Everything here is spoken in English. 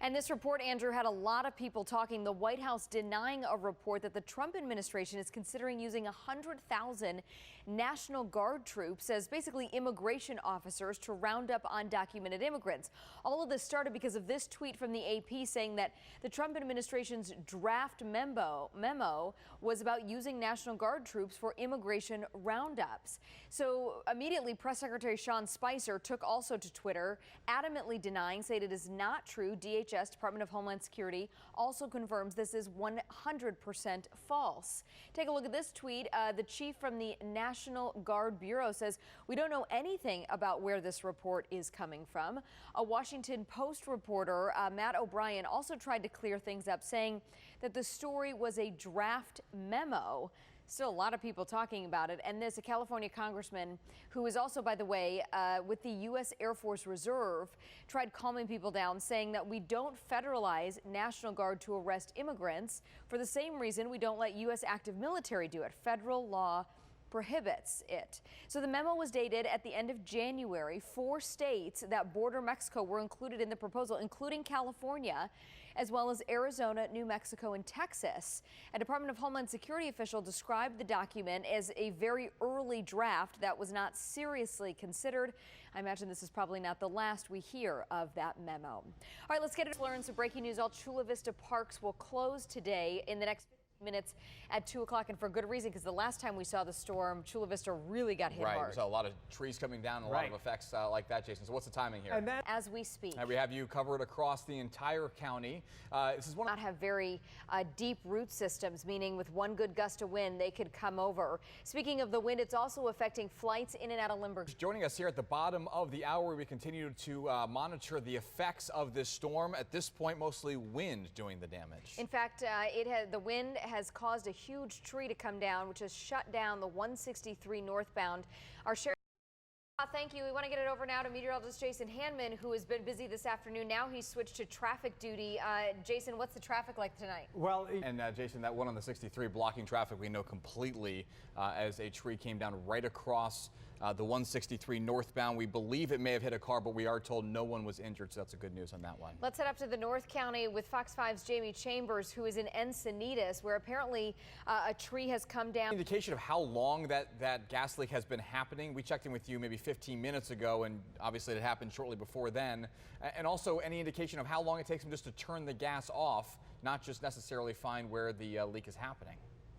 And this report, Andrew, had a lot of people talking. The White House denying a report that the Trump administration is considering using 100,000 National Guard troops as basically immigration officers to round up undocumented immigrants. All of this started because of this tweet from the AP saying that the Trump administration's draft memo was about using National Guard troops for immigration roundups. So immediately, Press Secretary Sean Spicer took also to Twitter, adamantly denying, saying it is not true. DHS, Department of Homeland Security, also confirms this is 100% false. Take a look at this tweet. The chief from the National Guard Bureau says, "We don't know anything about where this report is coming from." A Washington Post reporter, Matt O'Brien, also tried to clear things up, saying that the story was a draft memo. Still a lot of people talking about it. And this, a California congressman who is also, by the way, with the U.S. Air Force Reserve, tried calming people down, saying that we don't federalize National Guard to arrest immigrants for the same reason we don't let U.S. active military do it. Federal law prohibits it. So the memo was dated at the end of January. 4 states that border Mexico were included in the proposal, including California, as well as Arizona, New Mexico, and Texas. A Department of Homeland Security official described the document as a very early draft that was not seriously considered. I imagine this is probably not the last we hear of that memo. All right, let's get into learn some breaking news. All Chula Vista parks will close today in the next minutes at 2 o'clock, and for good reason, because the last time we saw the storm, Chula Vista really got hit hard. We saw a lot of trees coming down, and a lot of effects like that, Jason. So what's the timing here? And as we speak, we have you covered across the entire county. This is one not have very deep root systems, meaning with one good gust of wind, they could come over. Speaking of the wind, it's also affecting flights in and out of Lindbergh. Joining us here at the bottom of the hour, we continue to monitor the effects of this storm. At this point, mostly wind doing the damage. In fact, the wind has caused a huge tree to come down, which has shut down the 163 northbound. Our sheriff. Thank you. We want to get it over now to meteorologist Jason Hanman, who has been busy this afternoon. Now he's switched to traffic duty. Jason, what's the traffic like tonight? Well, and Jason, that one on the 63 blocking traffic, we know completely as a tree came down right across the 163 northbound. We believe it may have hit a car, but we are told no one was injured, so that's a good news on that one. Let's head up to the North County with Fox 5's Jamie Chambers, who is in Encinitas, where apparently a tree has come down. Indication of how long that gas leak has been happening. We checked in with you maybe 15 minutes ago, and obviously it happened shortly before then. And also any indication of how long it takes them just to turn the gas off, not just necessarily find where the leak is happening.